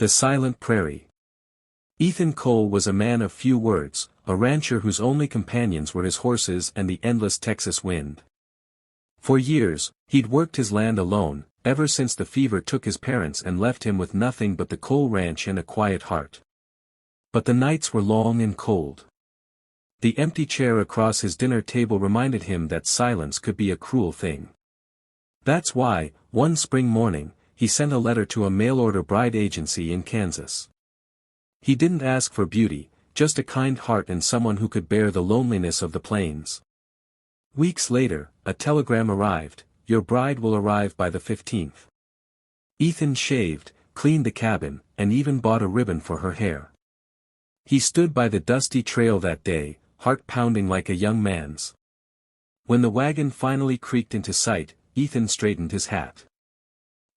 The Silent Prairie. Ethan Cole was a man of few words, a rancher whose only companions were his horses and the endless Texas wind. For years, he'd worked his land alone, ever since the fever took his parents and left him with nothing but the Cole ranch and a quiet heart. But the nights were long and cold. The empty chair across his dinner table reminded him that silence could be a cruel thing. That's why, one spring morning, he sent a letter to a mail-order bride agency in Kansas. He didn't ask for beauty, just a kind heart and someone who could bear the loneliness of the plains. Weeks later, a telegram arrived: "Your bride will arrive by the 15th. Ethan shaved, cleaned the cabin, and even bought a ribbon for her hair. He stood by the dusty trail that day, heart pounding like a young man's. When the wagon finally creaked into sight, Ethan straightened his hat.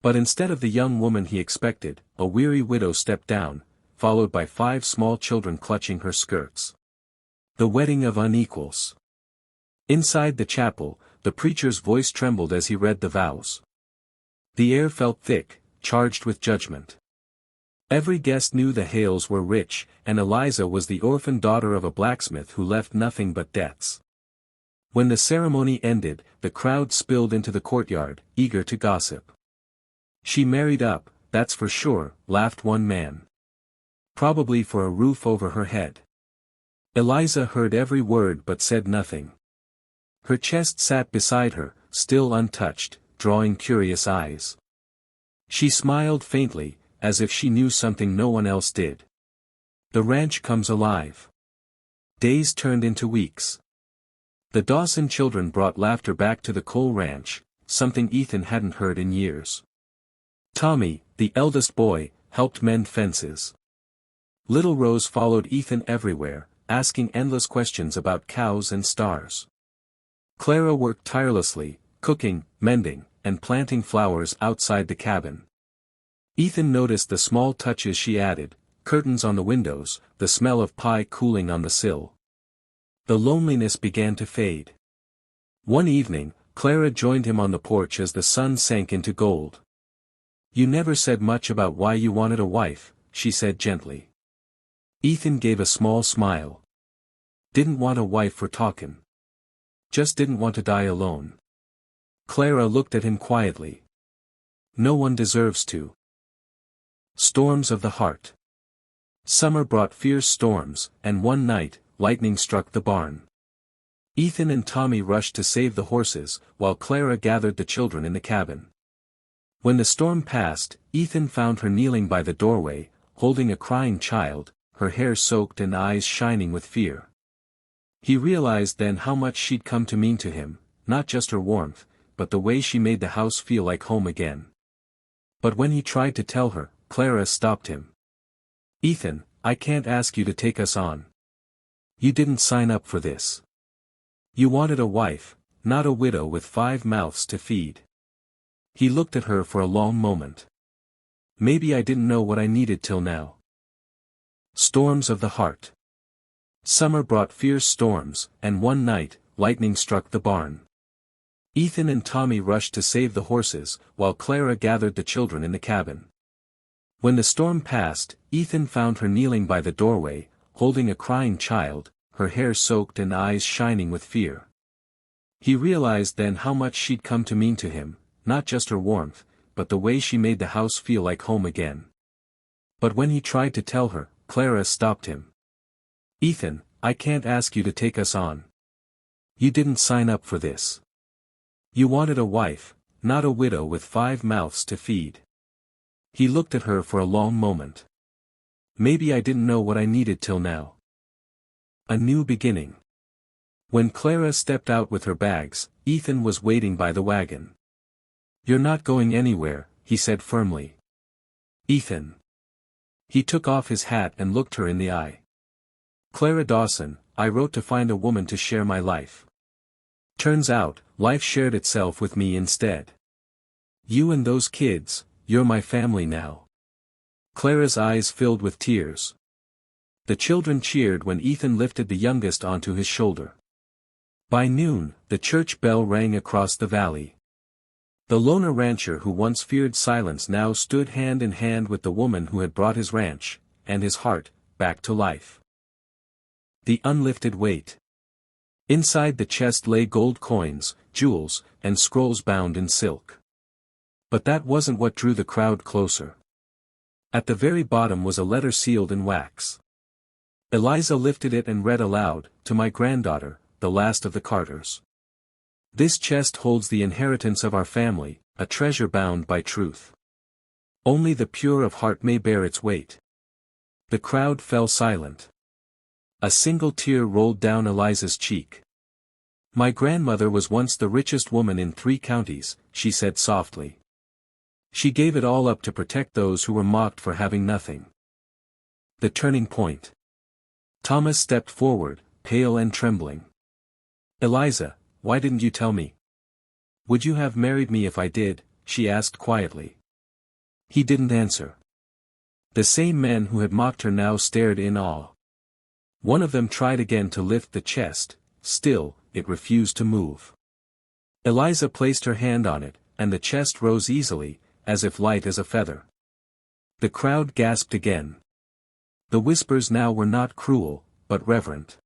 But instead of the young woman he expected, a weary widow stepped down, followed by 5 small children clutching her skirts. The wedding of unequals. Inside the chapel, the preacher's voice trembled as he read the vows. The air felt thick, charged with judgment. Every guest knew the Hales were rich, and Eliza was the orphan daughter of a blacksmith who left nothing but debts. When the ceremony ended, the crowd spilled into the courtyard, eager to gossip. "She married up, that's for sure," laughed one man. "Probably for a roof over her head." Eliza heard every word but said nothing. Her chest sat beside her, still untouched, drawing curious eyes. She smiled faintly, as if she knew something no one else did. The ranch comes alive. Days turned into weeks. The Dawson children brought laughter back to the Cole ranch, something Ethan hadn't heard in years. Tommy, the eldest boy, helped mend fences. Little Rose followed Ethan everywhere, asking endless questions about cows and stars. Clara worked tirelessly, cooking, mending, and planting flowers outside the cabin. Ethan noticed the small touches she added: curtains on the windows, the smell of pie cooling on the sill. The loneliness began to fade. One evening, Clara joined him on the porch as the sun sank into gold. "You never said much about why you wanted a wife," she said gently. Ethan gave a small smile. "Didn't want a wife for talkin'. Just didn't want to die alone." Clara looked at him quietly. "No one deserves to." Storms of the heart. Summer brought fierce storms, and one night, lightning struck the barn. Ethan and Tommy rushed to save the horses, while Clara gathered the children in the cabin. When the storm passed, Ethan found her kneeling by the doorway, holding a crying child, her hair soaked and eyes shining with fear. He realized then how much she'd come to mean to him, not just her warmth, but the way she made the house feel like home again. But when he tried to tell her, Clara stopped him. "Ethan, I can't ask you to take us on. You didn't sign up for this. You wanted a wife, not a widow with 5 mouths to feed." He looked at her for a long moment. "Maybe I didn't know what I needed till now." Storms of the heart. Summer brought fierce storms, and one night, lightning struck the barn. Ethan and Tommy rushed to save the horses, while Clara gathered the children in the cabin. When the storm passed, Ethan found her kneeling by the doorway, holding a crying child, her hair soaked and eyes shining with fear. He realized then how much she'd come to mean to him, not just her warmth, but the way she made the house feel like home again. But when he tried to tell her, Clara stopped him. "Ethan, I can't ask you to take us on. You didn't sign up for this. You wanted a wife, not a widow with 5 mouths to feed." He looked at her for a long moment. "Maybe I didn't know what I needed till now." A new beginning. When Clara stepped out with her bags, Ethan was waiting by the wagon. "You're not going anywhere," he said firmly. "Ethan." He took off his hat and looked her in the eye. "Clara Dawson, I wrote to find a woman to share my life. Turns out, life shared itself with me instead. You and those kids, you're my family now." Clara's eyes filled with tears. The children cheered when Ethan lifted the youngest onto his shoulder. By noon, the church bell rang across the valley. The loner rancher who once feared silence now stood hand in hand with the woman who had brought his ranch, and his heart, back to life. The unlifted weight. Inside the chest lay gold coins, jewels, and scrolls bound in silk. But that wasn't what drew the crowd closer. At the very bottom was a letter sealed in wax. Eliza lifted it and read aloud, "To my granddaughter, the last of the Carters. This chest holds the inheritance of our family, a treasure bound by truth. Only the pure of heart may bear its weight." The crowd fell silent. A single tear rolled down Eliza's cheek. "My grandmother was once the richest woman in 3 counties," she said softly. "She gave it all up to protect those who were mocked for having nothing." The turning point. Thomas stepped forward, pale and trembling. "Eliza, why didn't you tell me? Would you have married me if I did?" she asked quietly. He didn't answer. The same men who had mocked her now stared in awe. One of them tried again to lift the chest, still, it refused to move. Eliza placed her hand on it, and the chest rose easily, as if light as a feather. The crowd gasped again. The whispers now were not cruel, but reverent.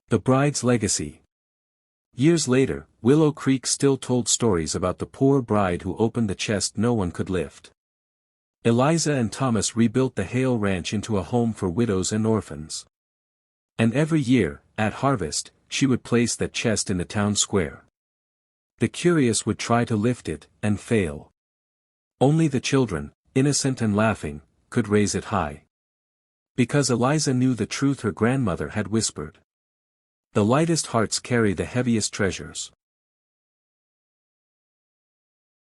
The bride's legacy. Years later, Willow Creek still told stories about the poor bride who opened the chest no one could lift. Eliza and Thomas rebuilt the Hale Ranch into a home for widows and orphans. And every year, at harvest, she would place that chest in the town square. The curious would try to lift it, and fail. Only the children, innocent and laughing, could raise it high. Because Eliza knew the truth her grandmother had whispered. The lightest hearts carry the heaviest treasures.